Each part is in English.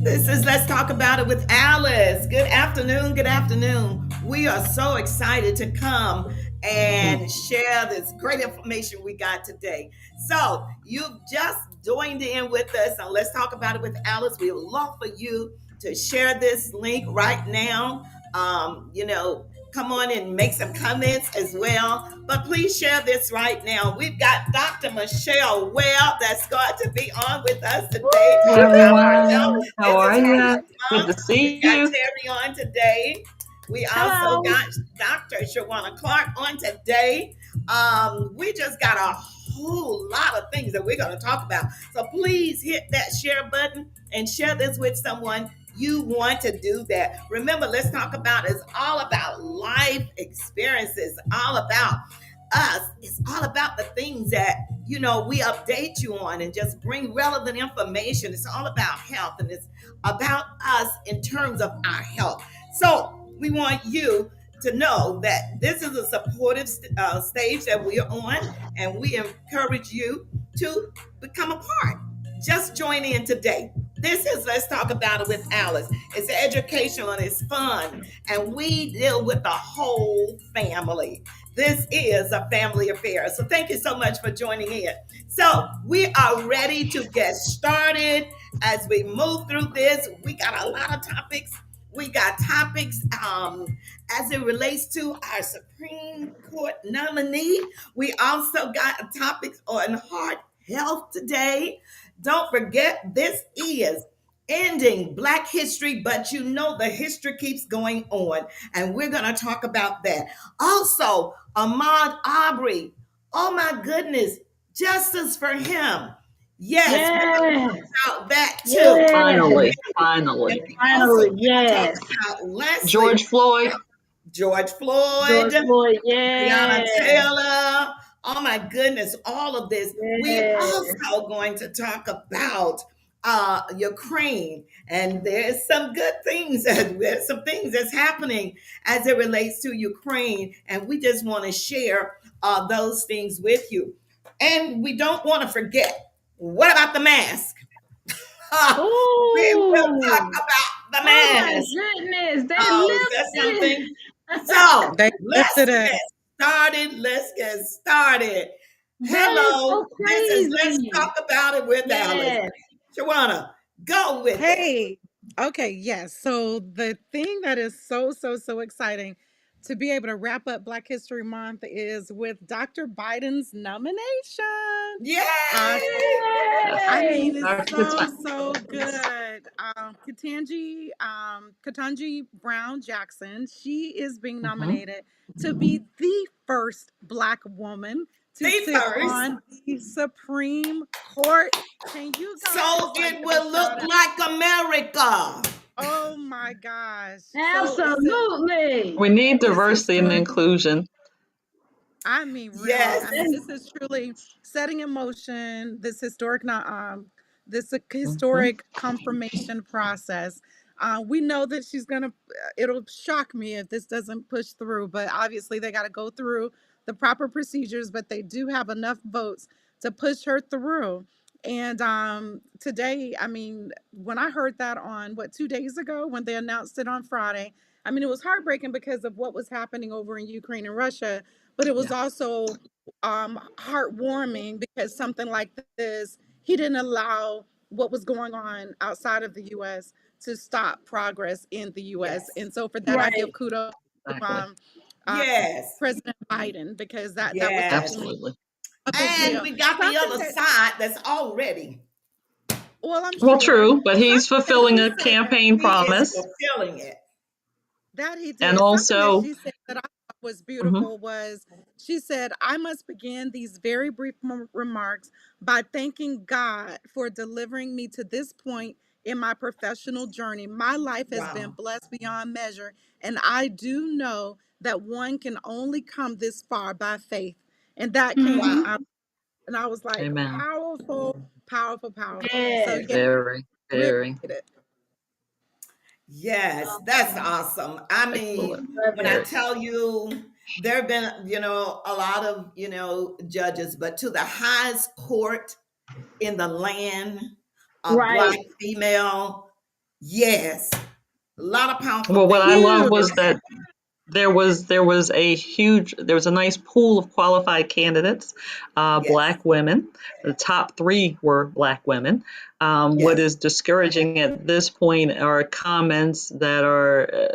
This is Let's Talk About It with Alice. Good afternoon. Good afternoon. We are so excited to come and share this great information we got today. So, you've just joined in with us on Let's Talk About It with Alice. We would love for you to share this link right now. Come on and make some comments as well. But please share this right now. We've got Dr. Michelle Webb that's going to be on with us today. Hey Talking about our health. everyone, how This are is her you? Good month. to see We got you. Terry on today. We also Hello. got Dr. Shawana Clark on today. We just got a whole lot of things that we're going to talk about. So please hit that share button and share this with someone you want to do that. Remember, Let's Talk About It's all about life experiences, all about us. It's all about the things that we update you on and just bring relevant information. It's all about health, and it's about us in terms of our health. So we want you to know that this is a supportive stage that we are on, and we encourage you to become a part. Just join in today. This is Let's Talk About It with Alice. It's educational and it's fun, and we deal with the whole family. This is a family affair. So thank you so much for joining in. So we are ready to get started as we move through this. We got a lot of topics. We got topics as it relates to our Supreme Court nominee. We also got topics on heart health today. Don't forget, this is ending Black history, but the history keeps going on, and we're going to talk about that. Also, Ahmaud Arbery. Oh my goodness, justice for him. Yes, we're going to Yes. talk about that too. Yes. Finally, And finally. we also Finally, going to yes. talk about Leslie, George Floyd. George Floyd, George Floyd, Breonna yes. Taylor. Oh my goodness, all of this. We're Yes. also going to talk about Ukraine, and there's some good things. There's some things that's happening as it relates to Ukraine, and we just want to share those things with you. And we don't want to forget. What about the mask? We will talk Ooh. about the Oh my mask. goodness. They Is that lifted something? So They let's lifted it. get started. Let's get started. That is Hello, so this is Let's crazy. Talk About It with Alice. Yes. Shawana, go with it. Hey, okay, yes. So the thing that is so exciting to be able to wrap up Black History Month is with Dr. Biden's nomination. Yay! Uh, I Yay. mean, it's It's fine. so good. Ketanji Brown Jackson, she is being Mhm. nominated to be the first Black woman to The sit first, on the Supreme Court. Can you guys so like it give a will shout look out? like America. Oh my gosh. So Absolutely. We need this is diversity and truly, inclusion. I mean, really. Yes, I mean, this is truly setting in motion this this Mhm. historic confirmation process. We know that she's gonna. It'll shock me if this doesn't push through, but obviously they got to go through the proper procedures. But they do have enough votes to push her through. And today, I mean, when I heard that on 2 days ago when they announced it on Friday, I mean, it was heartbreaking because of what was happening over in Ukraine and Russia, but it was yeah, also heartwarming because something like this, he didn't allow what was going on outside of the U.S. to stop progress in the U.S. yes, And so for that, I give Right. kudos to Exactly. um, yes, President Biden because that was yes. definitely Absolutely. a big And deal. we got the Something other that, side that's already. well, I'm Well, sure true, but he's something that fulfilling she a said campaign He is promise. fulfilling it. that he And did. Something that also, she said that I thought was mhm, beautiful was she said, I must begin these very brief remarks by thanking God for delivering me to this point in my professional journey. My life has been Wow. blessed beyond measure, and I do know that one can only come this far by faith. And that came Wow. Hmm. out, and I was like, amen. powerful, powerful, powerful. So, Yes. yeah, Very, we very. appreciate it. Yes, that's awesome. I Excellent. mean, Love when I it. Very. tell you, there have been, a lot of, judges, but to the highest court in the land, a Right. black female. Yes. A lot of powerful Well, what things I that love have was been that happening. there was a nice pool of qualified candidates, Yes. black women. The top three were black women. What Yes. is discouraging at this point are comments that are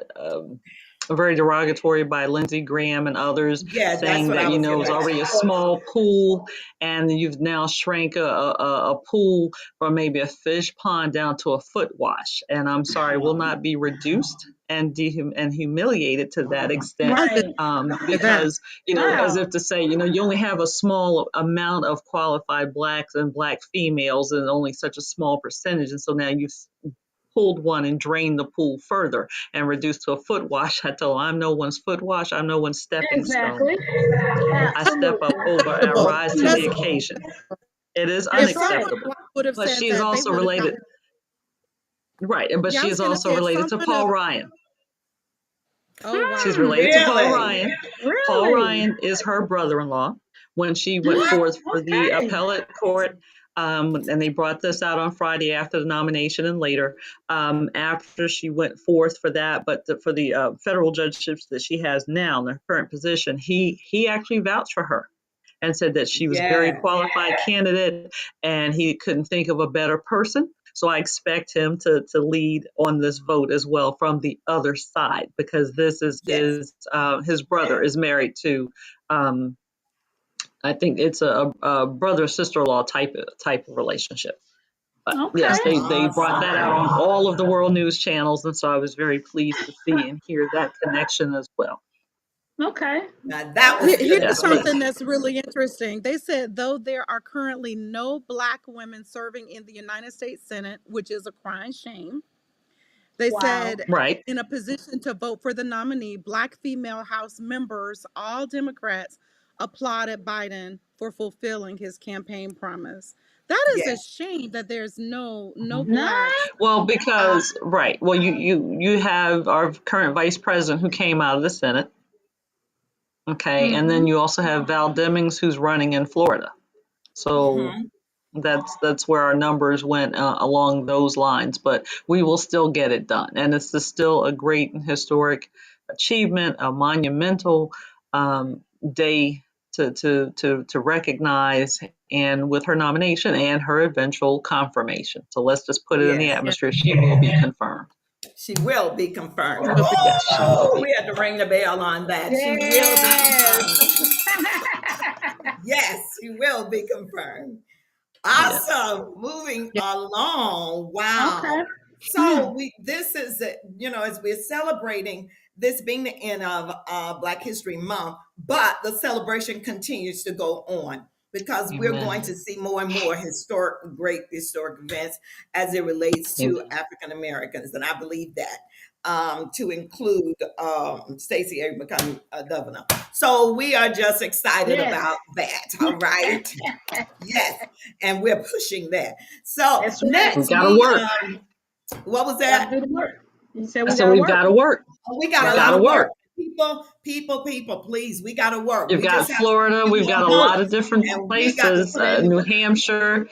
very derogatory by Lindsey Graham and others, Yeah, that's saying what that I was it getting was ready to already a say. small pool, and you've now shrank a pool from maybe a fish pond down to a foot wash. And I'm sorry, will not be reduced and and humiliated to that extent, I did Right. hear that. because as Wow. if to say, you only have a small amount of qualified blacks and black females, and only such a small percentage, and so now you've pulled one and drained the pool further and reduced to a foot wash. I told them, I'm no one's foot wash. I'm no one's stepping stone. Exactly. I step up Absolutely. over, I Acceptable. rise to the That's occasion. It is if That's someone right. unacceptable. black would have But said she is that, they also would have got. related, right? But Yeah, I she was is gonna also say if related to someone Paul of. Ryan. Oh She's wow. related to Paul Really? Ryan. Paul Really? Ryan is her brother-in-law. When she went What? forth for the Okay. appellate court, and they brought this out on Friday after the nomination and later, after she went forth for that, but for the federal judgeships that she has now in her current position, he actually vouched for her and said that she was a very Yes. qualified candidate, and he couldn't think of a better person. So I expect him to lead on this vote as well from the other side, because this is Yes. his brother is married to, um, I think it's a brother sister in law type of relationship. But Okay. yes, they brought that out Awesome. on all of the world news channels, and so I was very pleased to see and hear that connection as well. Okay. Now that was good Here's Yes, to but something me. that's really interesting. They said though there are currently no black women serving in the United States Senate, which is a crying shame. They Wow. said right. in a position to vote for the nominee, black female House members, all Democrats, applauded Biden for fulfilling his campaign promise. That is a Yes. shame that there's no Mhm. Nah. blacks. Well, Uh, because right. Well, you have our current vice president who came out of the Senate. Okay, and then Mm-hmm. you also have Val Demings who's running in Florida. So Hmm. that's where our numbers went along those lines. But we will still get it done, and it's still a great and historic achievement, a monumental day to recognize. And with her nomination and her eventual confirmation, so let's just put it in the Yes. yeah, atmosphere. She will be confirmed. She will be confirmed. will be. Yes, she will Woo! be. We had to ring the bell on that. She will be Yes. confirmed. Yes, she will be confirmed. Yes. Awesome. Moving Yeah. along. Okay. Wow. Hmm. So this is as we're celebrating this being the end of Black History Month, but the celebration continues to go on because we're going Amen. to see more and more great historic events as it relates to Amen. African Americans, and I believe that to include Stacey Abrams becoming a governor. So we are just excited Yes. about that. All right. Yes, and we're pushing that. So That's right. We next, got to work. what was Got to that? do the work. You said I we said got to we've work. got to work. Oh, we We've got a got lot to of work. work. People, please, we got to work. You've We got just have to Florida. do We've got more a lot of votes, different and we got to places. put in the New work. Hampshire,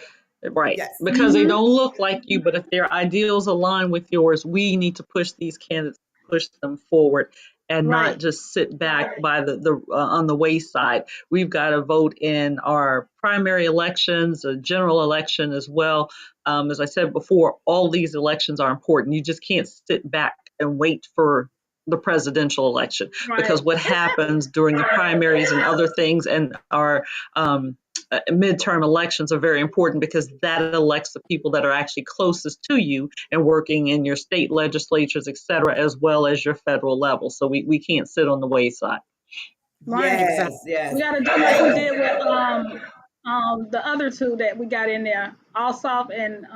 right? Yes, Because they Mm-hmm. don't look like you, but if their ideals align with yours, we need to push these candidates, push them forward, and not Right. just sit back by the on the wayside. We've got to vote in our primary elections, a general election as well. As I said before, all these elections are important. You just can't sit back and wait for the presidential election, Right. because what happens during the primaries and other things and our midterm elections are very important, because that elects the people that are actually closest to you and working in your state legislatures, et cetera, as well as your federal level. So we can't sit on the wayside. Right. Exactly. yes, yes. We got to do like we did with the other two that we got in there, Alsop and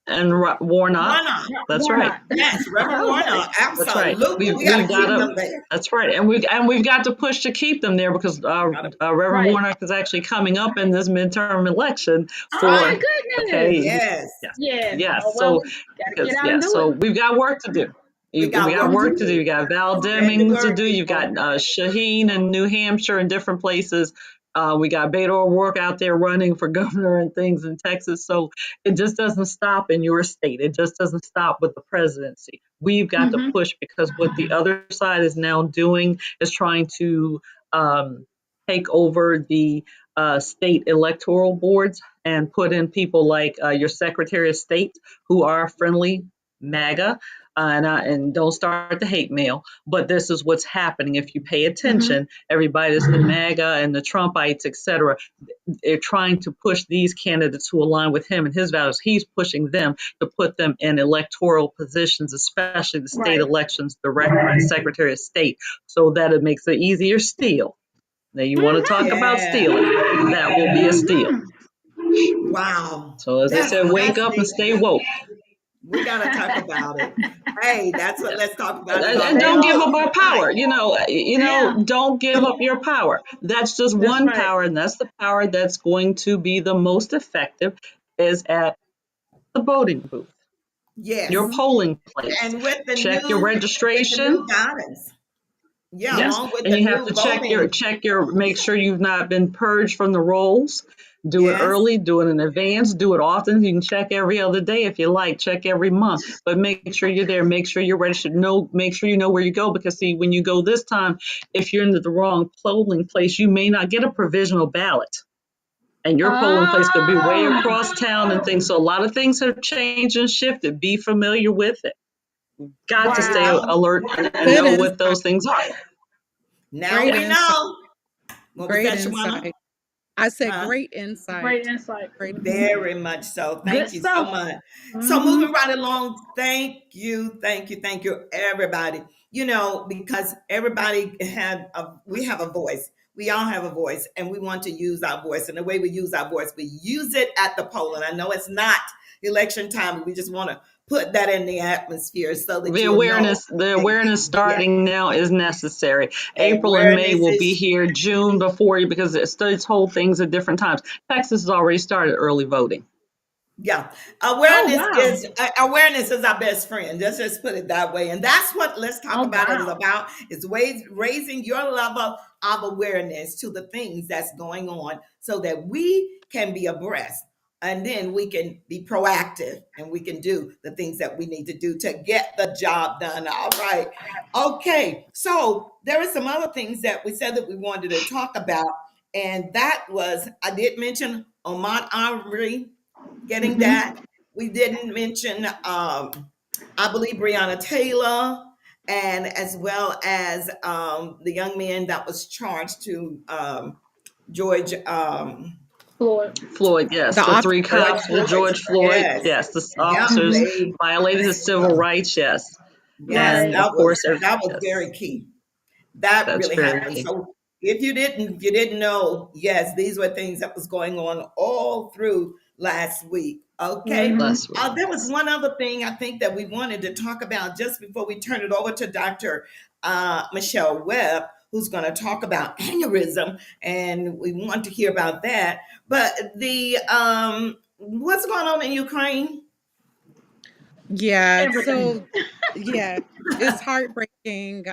And Warnock, Warnock. that's right. Warnock. Yes, Reverend I was like, Warnock. That's right. Absolutely, we got to We've got keep to. them there. That's right, and we've got to push to keep them there, because Gotta- Reverend right. Warnock is actually coming up in this midterm election Oh my for. Right. goodness. Okay, Yes, yes, Yes. Oh yes. well, So we got to get because out and yes, do it. so we've got work to do. we We got got work to work to do. Mm-hmm. You got Val do. Spread the Demings to word, do. You've got people. Shaheen in New Hampshire and different places. We got Beto O'Rourke out there running for governor and things in Texas. So it just doesn't stop in your state. It just doesn't stop with the presidency. We've got to Mhm. push, because what the other side is now doing is trying to um, take over the state electoral boards and put in people like your Secretary of State, who are friendly MAGA. And don't start the hate mail, but this is what's happening. If you pay Mhm. attention, everybody that's the MAGA and the Trumpites, etc., they're trying to push these candidates who align with him and his values. He's pushing them to put them in electoral positions, especially the state Right. elections director and secretary of state, so that it makes it easier steal. Now, you want to talk Mhm. about Yeah. stealing? That will be a steal. Mhm. Wow. So, as they said, wake That's up and deep. stay woke. We gotta talk about it. Hey, that's what Yeah. Let's Talk About is And all don't give about. up our Right. power. Yeah. Don't give up your power. That's just That's one right. power, and that's the power that's going to be the most effective, is at the voting booth, your Yes. polling place. And Check your with the registration. new guidance. Yeah, Yes, along with and the you have new to voting. make sure you've not been purged from the rolls. Do it Yes. early, do it in advance, do it often. You can check every other day if you like, check every month, but make sure you're there, make sure you're registered, make sure you know where you go, because see, when you go this time, if you're into the wrong polling place, you may not get a provisional ballot. And your polling place could be way Oh. across town and things. So a lot of things have changed and shifted. Be familiar with it. Got to There you stay Wow. go. alert and Good know what insight. those things are. Now Great we insight. know. What was Great that, Shawana? insight. I said Huh? great Great insight. insight. Great insight. Very much so. Good Thank you so stuff. much. So Mhm. moving right along, thank you, everybody. Because everybody we have a voice. We all have a voice, and we want to use our voice. And the way we use our voice, we use it at the poll. And I know it's not election time, but we just want to put that in the atmosphere so that The you'll know awareness, the that awareness yeah, starting now is necessary. April and May awareness will be is here, June before you, because it's told things at different times. Texas has already started early voting. yeah, Oh wow. awareness is our best friend. Let's just put it that way, and that's what Let's Talk Oh About It is wow. about. Is raising your level of awareness to the things that's going on, so that we can be abreast, and then we can be proactive, and we can do the things that we need to do to get the job done. All right, okay. So there are some other things that we said that we wanted to talk about, and that was I did mention Ahmaud Arbery getting Mhm. that. We didn't mention, I believe, Breonna Taylor, and as well as the young man that was charged to George, Floyd. Floyd, yes, The the officer. three George cops with Floyd. George Floyd, Yes. yes, the Yep. officers Mhm. They, violated his civil rights, yes, yes, and Right. of course, that was yes, very key. That that's really very happened. key. So if you didn't know, yes, these were things that was going on all through last week. Okay. Mhm. Last week, There was yes. one other thing I think that we wanted to talk about just before we turn it over to Dr. Michelle Webb, who's going to talk about aneurysm, and we want to hear about that. But the what's going on in Ukraine? Yeah, Everything. so yeah, it's heartbreaking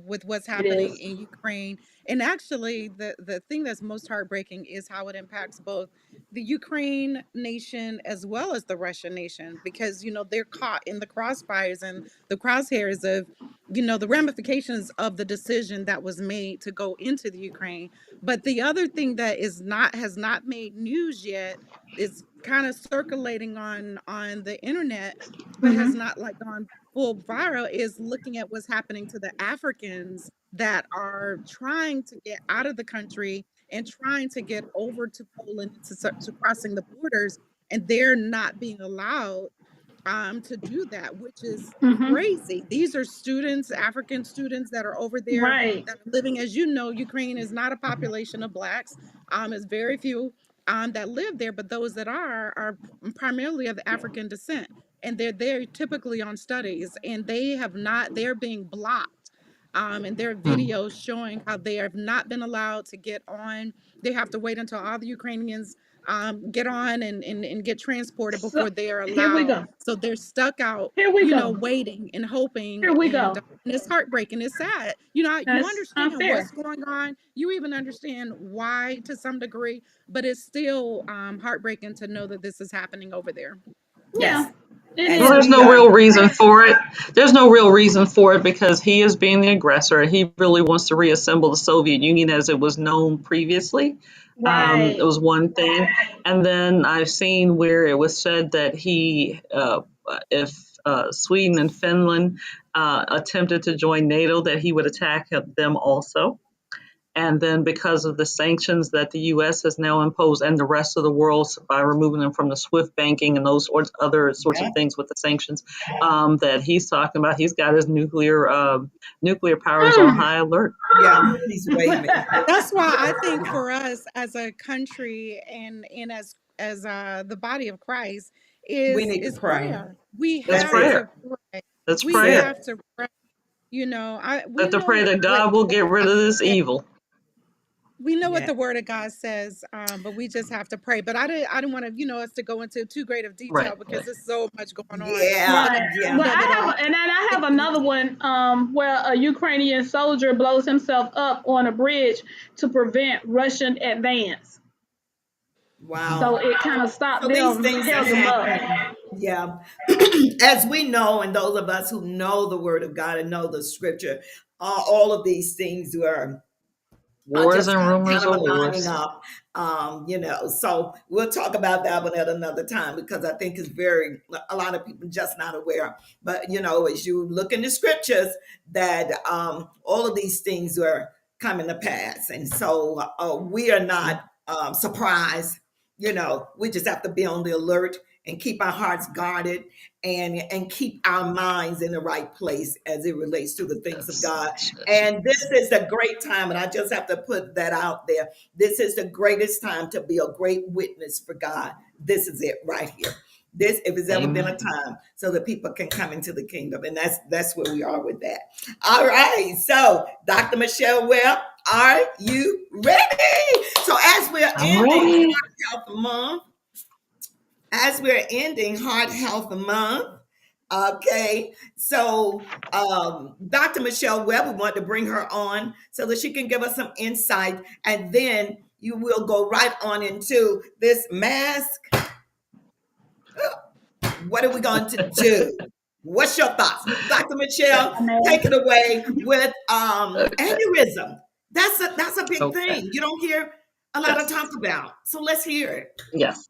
with what's It happening is. in Ukraine. And actually, the thing that's most heartbreaking is how it impacts both the Ukraine nation as well as the Russian nation, because they're caught in the crossfires and the crosshairs of the ramifications of the decision that was made to go into the Ukraine. But the other thing that is not has not made news yet is kind of circulating on the internet, but has Mhm. not like gone full viral, is looking at what's happening to the Africans that are trying to get out of the country and trying to get over to Poland and to crossing the borders, and they're not being allowed to do that, which is Mhm. crazy. These are students, African students that are over there Right. that are living, as you know, Ukraine is not a population of blacks. It's very few that live there, but those that are primarily of African descent. And they're there typically on studies, and they have not, they're being blocked. And there are Hmm. videos showing how they have not been allowed to get on. They have to wait until all the Ukrainians get on and get transported So before they are here we allowed. go. So they're stuck out, Here we go. waiting and hoping, Here we and go. it's heartbreaking. It's sad. You That's understand what's unfair. going on. You even understand why to some degree, but it's still heartbreaking to know that this is happening over there. Yeah, Yes. it Well, As is. there's we no are. real reason for it. There's no real reason for it because he is being the aggressor. He really wants to reassemble the Soviet Union as it was known previously. It Right. was one thing. And then I've seen where it was said that if Sweden and Finland attempted to join NATO, that he would attack them also. And then because of the sanctions that the U.S. has now imposed and the rest of the world by removing them from the SWIFT banking and those other sorts Yeah. of things with the sanctions that he's talking about, he's got his nuclear powers on Mm. high alert. Yeah. He's waving. That's why I think for us as a country and as the body of Christ We is need to is pray. prayer. We That's That's have it. to prayer. pray. That's That's We prayer. it. have to pray. We That's to pray know that what God will the get word rid of of God this says. evil. We know what Yeah. the word of God says, but we just have to pray. But I didn't want to us to go into too great of Right, detail because right. there's so much going on. Yeah. But at Right. the Yeah. end Well, of it I have, all, and then I have we need another one where a Ukrainian soldier blows himself up on a bridge to prevent Russian advance. So Wow. it kind of stopped So these them, things are held them up. happening. Yeah. As we know, and those of us who know the word of God and know the scripture, all of these things are Wars just and kind rumors of of aligning wars. up. So we'll talk about that one at another time because I think it's a lot of people just not aware. But as you look in the scriptures, that all of these things are coming to pass, and so we are not surprised. We just have to be on the alert and keep our hearts guarded and keep our minds in the right place as it relates to the things of Yes, God. yes, yes, And this is a great time, and I just have to put that out there. This is the greatest time to be a great witness for God. This is it right here. This, if it's ever been a amen. time, so that people can come into the kingdom, and that's where we are with that. All right, so Dr. Michelle Webb, are you ready? So I'm ready. Health Month, as we're ending Heart Health Month, okay, so Dr. Michelle Webb, we want to bring her on so that she can give us some insight, and then you will go right on into this mask. What are we going to do? What's your thoughts, Dr. Michelle? Amen. Take it away with Okay. aneurysm. That's a big Okay. thing. You don't hear a lot of talk Yes. about. So let's hear it. Yes.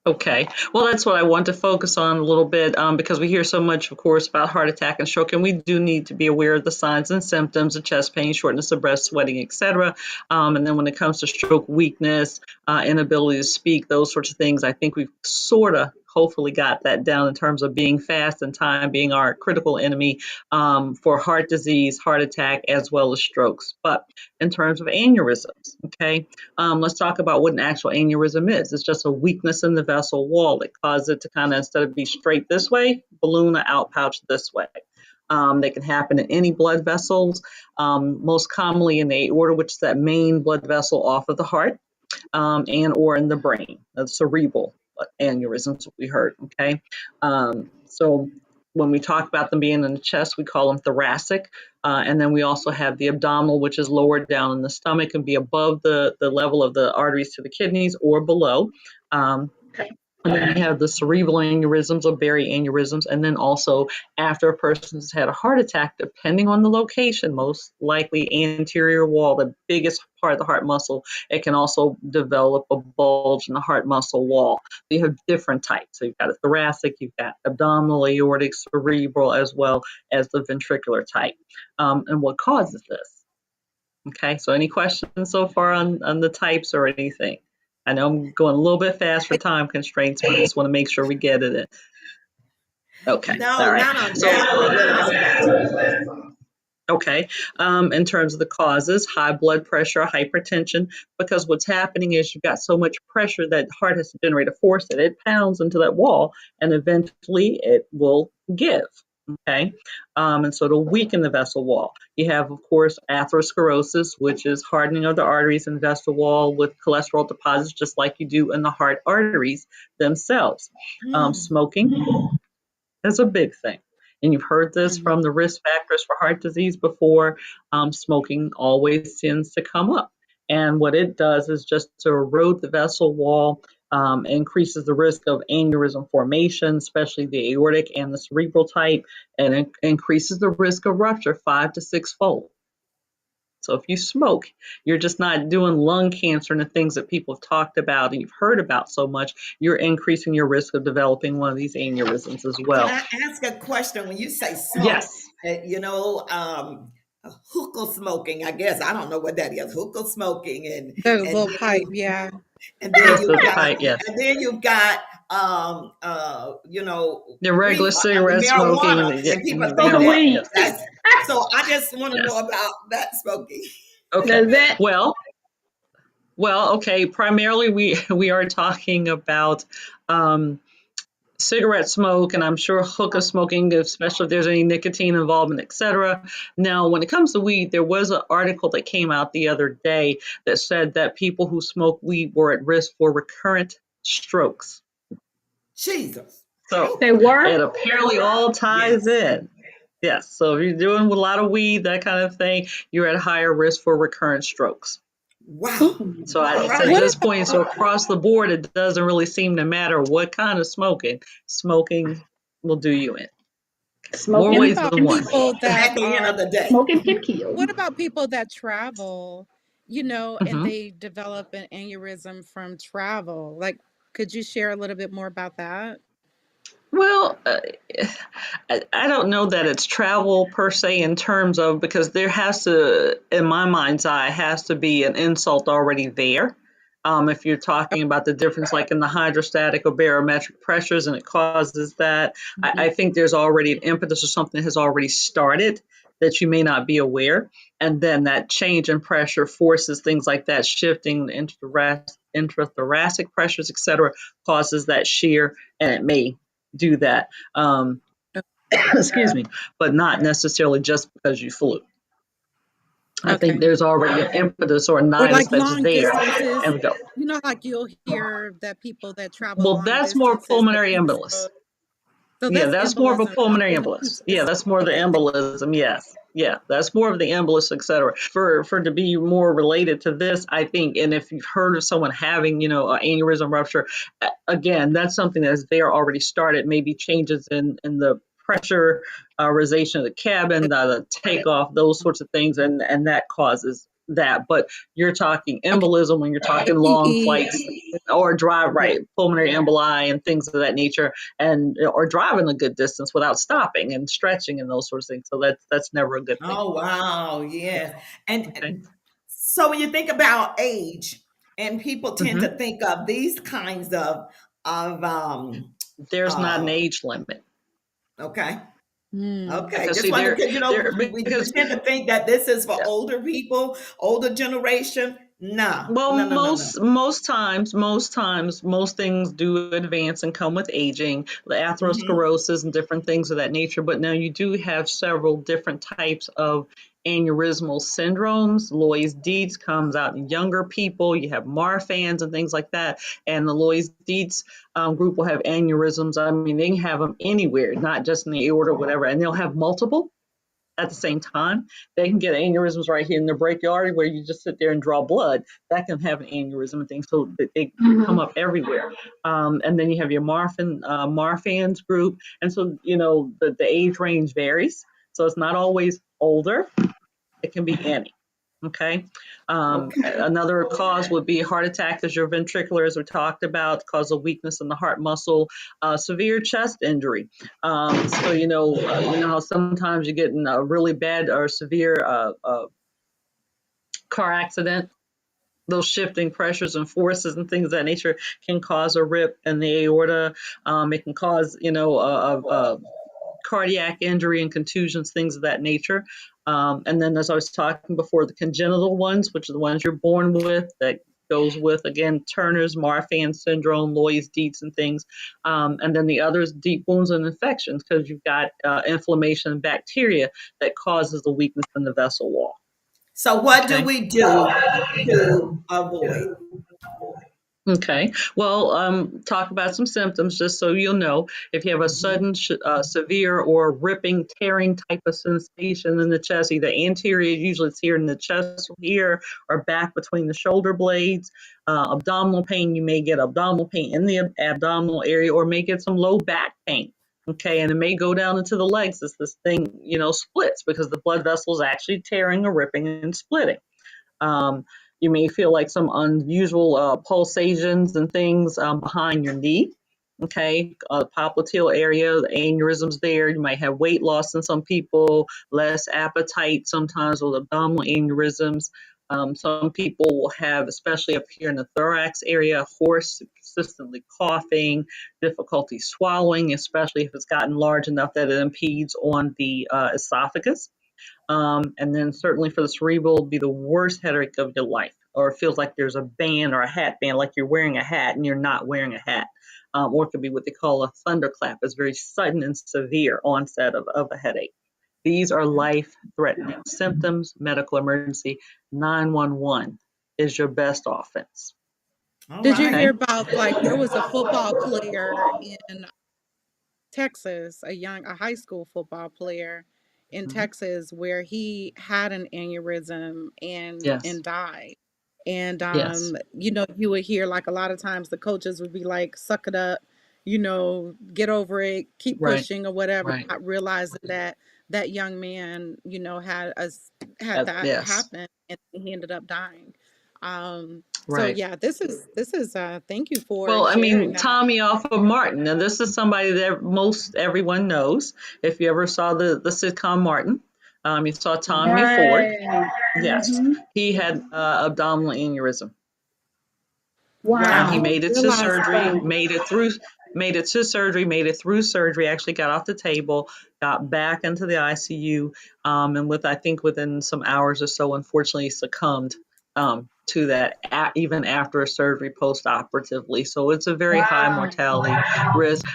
Okay. Well, that's what I want to focus on a little bit because we hear so much, of course, about heart attack and stroke, and we do need to be aware of the signs and symptoms of chest pain, shortness of breath, sweating, etc. And then when it comes to stroke, weakness, inability to speak, those sorts of things, I think we've sort of hopefully got that down in terms of being fast and time being our critical enemy for heart disease, heart attack, as well as strokes. But in terms of aneurysms, okay, let's talk about what an actual aneurysm is. It's just a weakness in the vessel wall that causes it to kind of, instead of be straight this way, balloon or outpouch this way. They can happen in any blood vessels, most commonly in the aorta, which is that main blood vessel off of the heart, and or in the brain, the cerebral aneurysms we heard. Okay, so when we talk about them being in the chest, we call them thoracic, and then we also have the abdominal, which is lower down in the stomach and be above the level of the arteries to the kidneys or below. Um, Okay. and then you have the cerebral aneurysms or berry aneurysms. And then also after a person's had a heart attack, depending on the location, most likely anterior wall, the biggest part of the heart muscle, it can also develop a bulge in the heart muscle wall. You have different types. So you've got a thoracic, you've got abdominal, aortic, cerebral, as well as the ventricular type. And what causes this? Okay, so any questions so far on the types or anything? I know I'm going a little bit fast for time constraints, but I just want to make sure we get it in. Okay, No, all right. not on So, that, but we'll ask about time. okay, in terms of the causes, high blood pressure, hypertension, because what's happening is you've got so much pressure that heart has to generate a force that it pounds into that wall, and eventually it will give. Okay. And so to weaken the vessel wall, you have, of course, atherosclerosis, which is hardening of the arteries and vessel wall with cholesterol deposits, just like you do in the heart arteries themselves. Mm. Smoking is a big thing. And you've heard this Mhm. from the risk factors for heart disease before. Smoking always tends to come up. And what it does is just to erode the vessel wall, increases the risk of aneurysm formation, especially the aortic and the cerebral type, and it increases the risk of rupture 5 to 6 fold. So if you smoke, you're just not doing lung cancer and the things that people have talked about and you've heard about so much. You're increasing your risk of developing one of these aneurysms as Can well. I ask a question? When you say smoke, Yes, you know, hookah smoking, I guess. I don't know what that is. Hookah smoking, The and little then pipe, yeah. and then yes, you've the got pipe, yes. and then you've got you know, The regular cigarette smoking, marijuana, and people think Smoking marijuana, that weed. yes, that's so. I just want to know yes. about that smoking. Okay. Does that Well, okay. Primarily, we are talking about um, cigarette smoke, and I'm sure hookah smoking, especially if there's any nicotine involvement, etc. Now, when it comes to weed, there was an article that came out the other day that said that people who smoke weed were at risk for recurrent strokes. Jesus. So they Okay. were? it apparently all ties Yes. in. Yes. So if you're doing a lot of weed, that kind of thing, you're at higher risk for recurrent strokes. Wow. Ooh. So All at right. What this point, so across the board, it doesn't really seem to matter what kind of smoking. Smoking will do you in more what Smoking ways about than can one. people that At the end are of the day. smoking can kill. what about people that travel, and Mhm. they develop an aneurysm from travel? Like, could you share a little bit more about that? Well, I don't know that it's travel per se in terms of because there has to, in my mind's eye, has to be an insult already there. If you're talking about the difference, like in the hydrostatic or barometric pressures, and it causes that, Mhm. I think there's already an impetus or something that has already started that you may not be aware, and then that change in pressure forces things like that shifting into the intrathoracic pressures, etc., causes that shear, and it may do that. Excuse me, but not necessarily just because you flew. I think Okay. there's already an impetus or a Or nidus like that's long there, distances. and we go. Like you'll hear that people that travel Well, long that's more distances, the pulmonary venous embolus. low. So Yeah, that's that's more of a embolism, pulmonary something embolus. Yeah, just that's more of the okay. embolism. Yes. Yeah, that's more of the embolus, etc. For to be more related to this, I think, and if you've heard of someone having, an aneurysm rupture, again, that's something that's there already started. Maybe changes in the pressurization of the cabin, the takeoff, those sorts of things, and that causes that. But you're talking Okay. embolism when you're The talking long PE. flights or drive, Yeah. right, pulmonary emboli and things of that nature, and or driving a good distance without stopping and stretching and those sorts of things. So that's never a good thing Oh either. wow, yes. Okay. And so when you think about age, and people tend Hmm. to think of these kinds of There's not an uh age limit okay. Mm. Okay, because just see wanted to, there we because tend to think that this is for older people, older generation. No, well, no, no, no, no. most times, most things do advance and come with aging, the Hmm. atherosclerosis and different things of that nature. But now you do have several different types of aneurysmal syndromes. Loeys Dietz comes out in younger people. You have Marfan's and things like that. And the Loeys Dietz group will have aneurysms. I mean, they can have them anywhere, not just in the aorta or whatever. And they'll have multiple at the same time. They can get aneurysms right here in the brachial where you just sit there and draw blood. That can have an aneurysm and things. So they come Mhm. up everywhere. And then you have your Marfan's group. And so, the age range varies. So it's not always older. It can be any. Okay. Okay. Another cause would be heart attack, as your ventricular, as we talked about, cause of weakness in the heart muscle, severe chest injury. So how sometimes you get in a really bad or severe car accident. Those shifting pressures and forces and things of that nature can cause a rip in the aorta. It can cause, a cardiac injury and contusions, things of that nature. And then, as I was talking before, the congenital ones, which are the ones you're born with, that goes with, again, Turner's, Marfan syndrome, Loeys Dietz, and things. And then the others, deep wounds and infections, because you've got inflammation and bacteria that causes the weakness in the vessel wall. So what do Okay. we do to avoid? Okay. Well, talk about some symptoms just so you'll know. If you have a sudden, severe, or ripping, tearing type of sensation in the chest, either anterior, usually it's here in the chest here, or back between the shoulder blades. Abdominal pain, you may get abdominal pain in the abdominal area, or may get some low back pain. Okay, and it may go down into the legs as this thing, splits because the blood vessel is actually tearing or ripping and splitting. Um, you may feel like some unusual pulsations and things behind your knee. Okay, popliteal area, the aneurysms there. You might have weight loss in some people, less appetite sometimes with abdominal aneurysms. Some people will have, especially up here in the thorax area, hoarse, consistently coughing, difficulty swallowing, especially if it's gotten large enough that it impedes on the esophagus. And then certainly for the cerebral, it'll be the worst headache of your life, or it feels like there's a band or a hat band, like you're wearing a hat and you're not wearing a hat. Or it could be what they call a thunderclap. It's very sudden and severe onset of a headache. These are life-threatening symptoms, medical emergency. 911 is your best offense. All Did you right. hear Okay? about, like, there was a football player in Texas, a high school football player in Mhm. Texas, where he had an aneurysm Yes, and died. And yes, you would hear, like, a lot of times the coaches would be like, "Suck it up, get over it, keep right, pushing or whatever," right. not realizing that that young man, had that Yes, happen, and he ended up dying. So right. yeah, this is thank you for Well, I sharing mean, that. Tommy off of Martin. Now, this is somebody that most everyone knows. If you ever saw the sitcom Martin, you saw Tommy Ford. Right. Yes, Hmm. he had abdominal aneurysm, and I he Wow. Wow. didn't made it to realize surgery, that. made it through surgery, actually got off the table, got back into the ICU, and I think within some hours or so, unfortunately succumbed to that, even after a surgery post-operatively. So it's a very high Wow. mortality risk.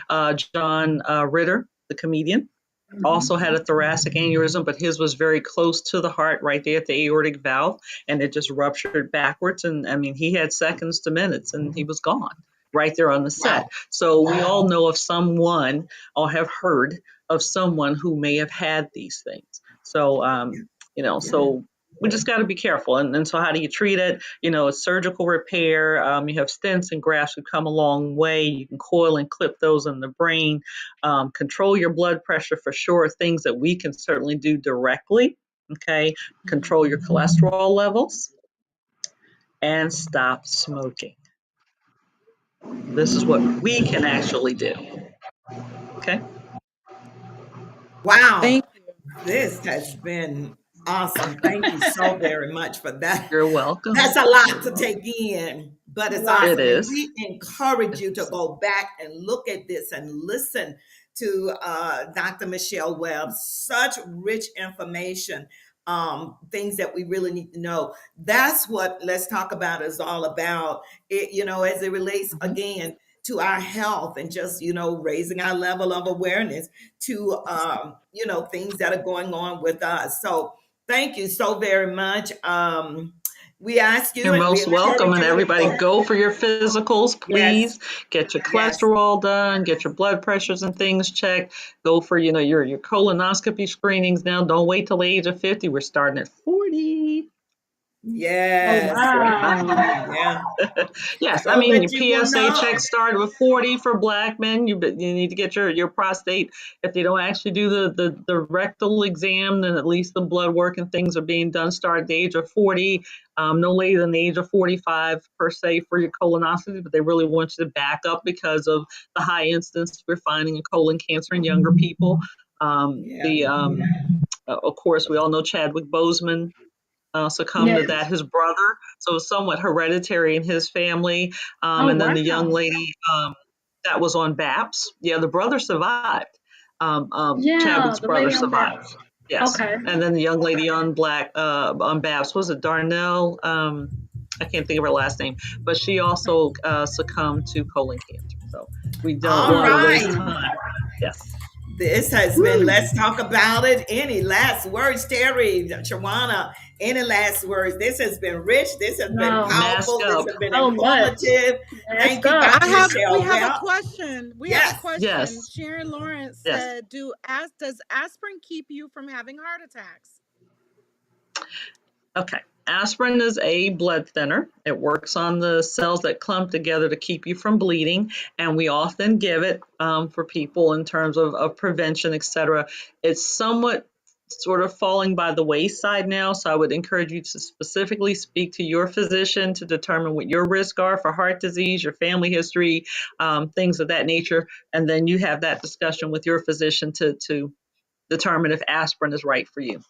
John Ritter, the comedian, Hmm. also had a thoracic aneurysm, but his was very close to the heart, right there at the aortic valve, and it just ruptured backwards. And I mean, he had seconds to minutes, and he was gone right there on the set. Wow. So we all know of someone or have heard of someone who may have had these things. So, Yeah. so we just got to be careful. And so how do you treat it? It's surgical repair. You have stents and grafts who come a long way. You can coil and clip those in the brain. Control your blood pressure for sure, things that we can certainly do directly. Okay. Control your cholesterol levels and stop smoking. This is what we can actually do. Okay. Wow. Thank you. This has been awesome. Thank you so very much for that. You're welcome. That's a lot to take in, but it's Wow. It awesome. And is. we encourage you to It's, go back and look at this and listen to Dr. Michelle Webb. Such rich information, things that we really need to know. That's what Let's Talk About is all about. As it relates mhm. again to our health and just, raising our level of awareness to, things that are going on with us. So thank you so very much. We ask you You're and we most welcome, encourage and you to everybody go. go for your physicals, Yes, please. Get your yes, cholesterol done, get your blood pressures and things checked. Go for your colonoscopy screenings now. Don't wait till the age of 50. We're starting at 40. Oh, yes. wow. Yeah. Yes, I So mean, that your you will PSA know. check started with 40 for black men. You need to get your prostate. If they don't actually do the rectal exam, then at least the blood work and things are being done. Start at the age of 40, no later than the age of 45 per se for your colonoscopy. But they really want you to back up because of the high incidence we're finding in colon cancer in younger people. Yeah. Of course, we all know Chadwick Boseman succumbed to Yes. that. His brother, so it's somewhat hereditary in his family. Oh, And then the young wow. lady that was on BAPS, yeah, the brother survived. Yeah, Chadwick's the brother lady on that. survived. Yes, Okay. and then the young lady on BAPS, was it Darnell? I can't think of her last name, but she also succumbed to colon cancer. So we don't All want to waste right. time. Yes. This has been Woo. Let's Talk About It. Any last words, Terry, Shawana? Any last words? This has been rich. This has been No, Mask powerful. This up. has been so much. informative. Let's Thank you, go. Dr. We Michelle. have a Well, question. We have a yes. question. Yes. Sharon Lawrence Yes. said, does aspirin keep you from having heart attacks? Okay. Aspirin is a blood thinner. It works on the cells that clump together to keep you from bleeding, and we often give it for people in terms of prevention, etc. It's somewhat sort of falling by the wayside now, so I would encourage you to specifically speak to your physician to determine what your risks are for heart disease, your family history, things of that nature, and then you have that discussion with your physician to determine if aspirin is right for you.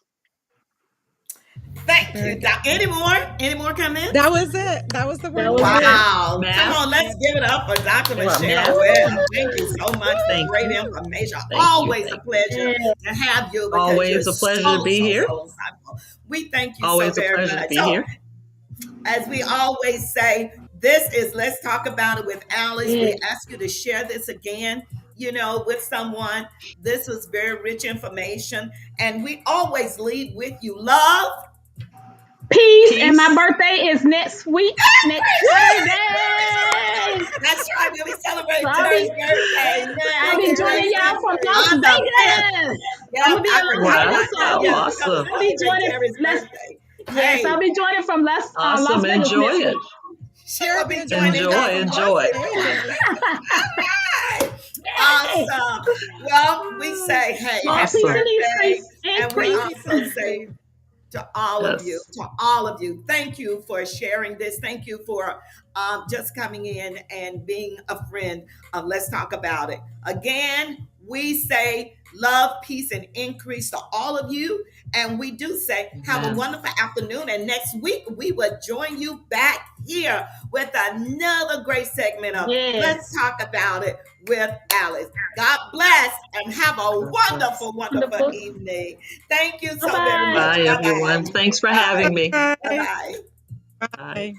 Thank Very you, good. Doc. Any more? Any more comments? That was it. That was the That one was question. it. Wow. Come Math? on, let's give it up for Dr. Well, Michelle math? Webb. Thank you so much for Thank great you. information. Thank you. Always a Thank you. pleasure Yeah. to have you because you're Always a pleasure to so, be so, here. so insightful. We thank you so Always a very pleasure to much. be So, here. as we always say, this is Let's Talk About It with Alice. Yeah. We ask you to share this again, with someone. This was very rich information. And we always leave with you love. Peace. And my Peace. birthday is next week, next Saturday. That's right. We'll be So celebrating I'll Terry's be birthday I'll be joining y'all from Las on the 5th. Vegas. I'm Yep, gonna be I in Las forgot Wow. about Vegas, that. so Yes, we're going to Awesome. I'll be celebrate joining Terry's Las. birthday. Yes, Hey, I'll be joining from Las Awesome. Vegas Enjoy next it. week. she will be Sharon joining joining us us Enjoy. from from Las Enjoy. Vegas. Right. Yay! Awesome. Well, we say, hey, More happy peace Awesome. and birthday. increase. And we Increase. Peace also and say increase. Yes. to all of you, thank you for sharing this. Thank you for just coming in and being a friend of Let's Talk About It. Again, we say love, peace, and increase to all of you. And we do say have a Amen. wonderful afternoon. And next week, we will join you back here with another great segment of Let's Yes. Talk About It with Alice. God bless and have a God bless. wonderful, wonderful Wonderful. evening. Thank you Bye so very much. bye. Bye, Bye everyone. bye. Thanks for Bye. having me. Bye Bye. bye. Bye. Bye.